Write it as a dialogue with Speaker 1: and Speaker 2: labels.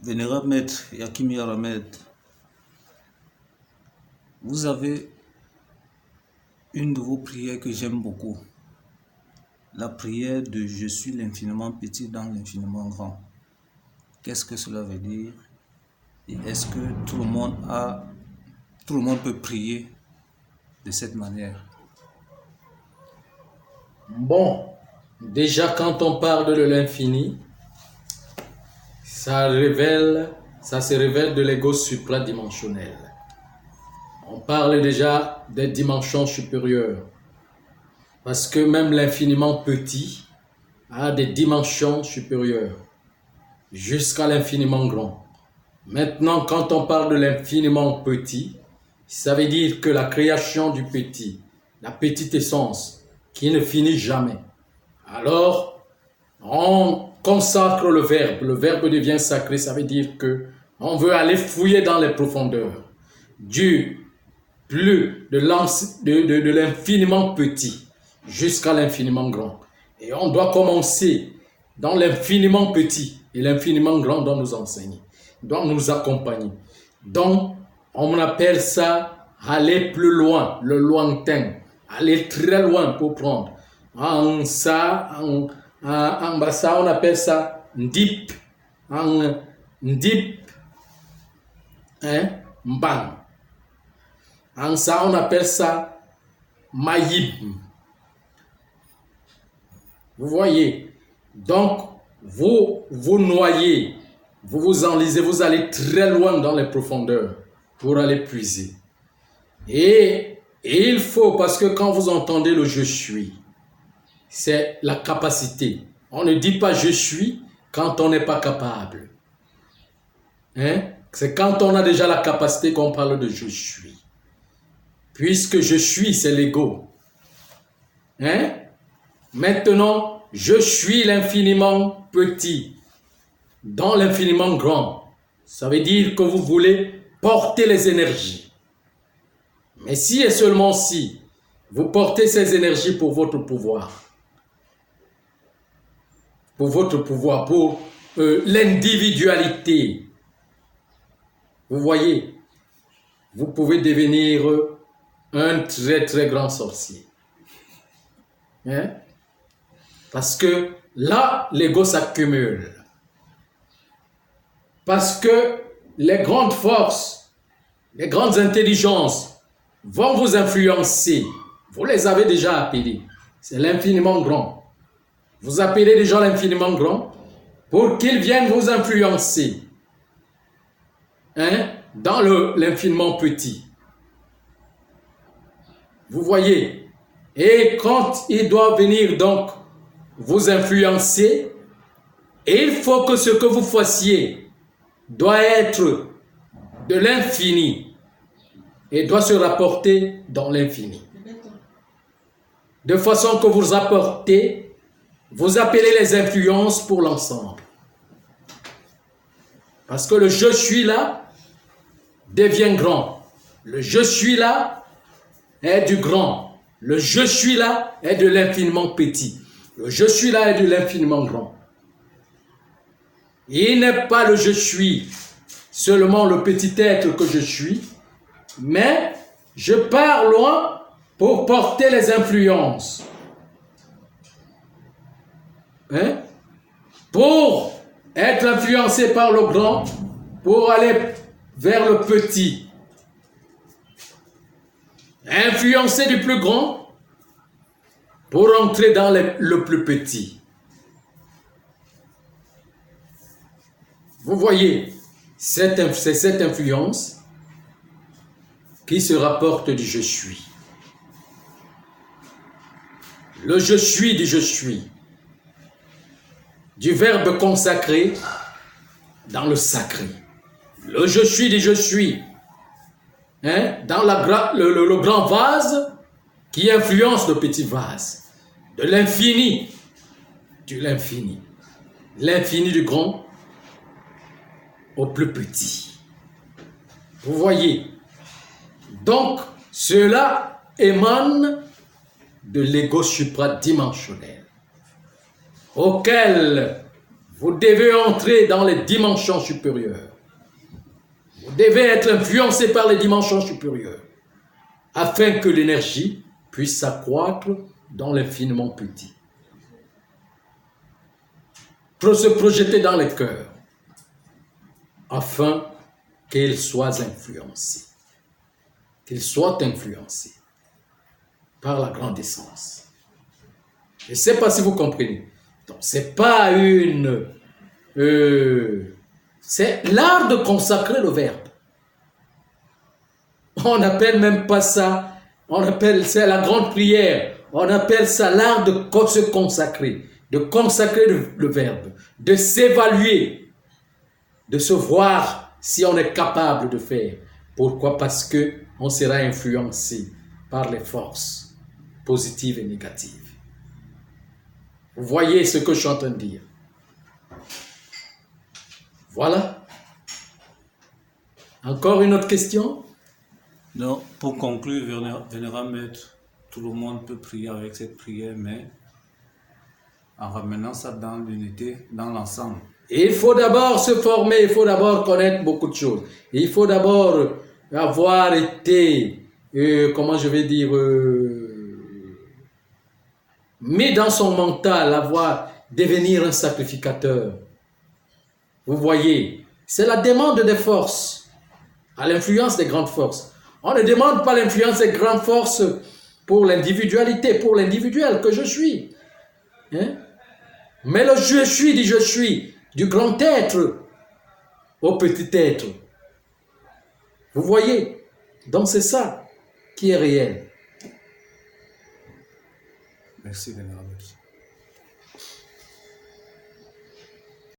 Speaker 1: Vénérable Maître Yakim Yaramed, vous avez une de vos prières que j'aime beaucoup. La prière de « Je suis l'infiniment petit dans l'infiniment grand ». Qu'est-ce que cela veut dire? Et est-ce que tout le monde peut prier de cette manière?
Speaker 2: Bon, déjà quand on parle de l'infini, ça se révèle de l'ego supradimensionnel. On parle déjà des dimensions supérieures. Parce que même l'infiniment petit a des dimensions supérieures, jusqu'à l'infiniment grand. Maintenant, quand on parle de l'infiniment petit, ça veut dire que la création du petit, la petite essence, qui ne finit jamais. Alors, on consacre le verbe devient sacré, ça veut dire que on veut aller fouiller dans les profondeurs de l'infiniment petit jusqu'à l'infiniment grand. Et on doit commencer dans l'infiniment petit et l'infiniment grand doit nous enseigner, doit nous accompagner. Donc, on appelle ça aller plus loin, le lointain, aller très loin pour prendre. En bassa, on appelle ça ndip, mbang. En ça, on appelle ça mayib. Vous voyez, donc vous noyez, vous vous enlisez, vous allez très loin dans les profondeurs pour aller puiser. Et il faut, parce que quand vous entendez le « je suis », c'est la capacité. On ne dit pas « je suis » quand on n'est pas capable. C'est quand on a déjà la capacité qu'on parle de « je suis ». Puisque « je suis », c'est l'ego. Maintenant, je suis l'infiniment petit dans l'infiniment grand. Ça veut dire que vous voulez porter les énergies. Mais si et seulement si vous portez ces énergies pour votre pouvoir, pour l'individualité, vous voyez, vous pouvez devenir un très très grand sorcier. Parce que là, l'ego s'accumule. Parce que les grandes forces, les grandes intelligences vont vous influencer. Vous les avez déjà appelées. C'est l'infiniment grand. Vous appelez déjà l'infiniment grand pour qu'ils viennent vous influencer. Dans l'infiniment petit. Vous voyez. Et quand il doit venir donc vous influencer, il faut que ce que vous fassiez doit être de l'infini et doit se rapporter dans l'infini. De façon que vous apportez, vous appelez les influences pour l'ensemble. Parce que le « je suis là » devient grand. Le « je suis là » est du grand. Le « je suis là » est de l'infiniment petit. Le « je suis là » est de l'infiniment grand. Il n'est pas le « je suis » seulement le petit être que je suis, mais je pars loin pour porter les influences. Pour être influencé par le grand, pour aller vers le petit. Influencé du plus grand, pour entrer dans le plus petit. Vous voyez, c'est cette influence qui se rapporte du « je suis ». Le « je suis » du « je suis », du verbe consacré dans le sacré. Le « je suis » du « je suis », dans le grand vase qui influence le petit vase. De l'infini, l'infini du grand au plus petit. Vous voyez, donc cela émane de l'ego supradimensionnel auquel Vous devez entrer dans les dimensions supérieures. Vous devez être influencé par les dimensions supérieures afin que l'énergie puisse s'accroître dans l'infiniment petit. Pour se projeter dans les cœurs afin qu'ils soient influencés. Qu'ils soient influencés par la grande essence. Je ne sais pas si vous comprenez. Donc, c'est pas une... c'est l'art de consacrer le verbe. On n'appelle même pas ça, on appelle ça la grande prière. On appelle ça l'art de se consacrer, de consacrer le verbe, de s'évaluer, de se voir si on est capable de faire. Pourquoi? Parce que on sera influencé par les forces positives et négatives. Vous voyez ce que je suis en train de dire. Voilà. Encore une autre question?
Speaker 1: Donc, pour conclure, Vénérable Maître, tout le monde peut prier avec cette prière, mais en ramenant ça dans l'unité, dans l'ensemble.
Speaker 2: Il faut d'abord se former, il faut d'abord connaître beaucoup de choses. Il faut d'abord avoir été, comment je vais dire, mis dans son mental, devenir un sacrificateur. Vous voyez, c'est la demande des forces, à l'influence des grandes forces. On ne demande pas l'influence des grandes forces pour l'individualité, pour l'individuel que je suis. Hein? Mais le je suis dit je suis, du grand être au petit être. Vous voyez? Donc c'est ça qui est réel.
Speaker 1: Merci, Vénérable.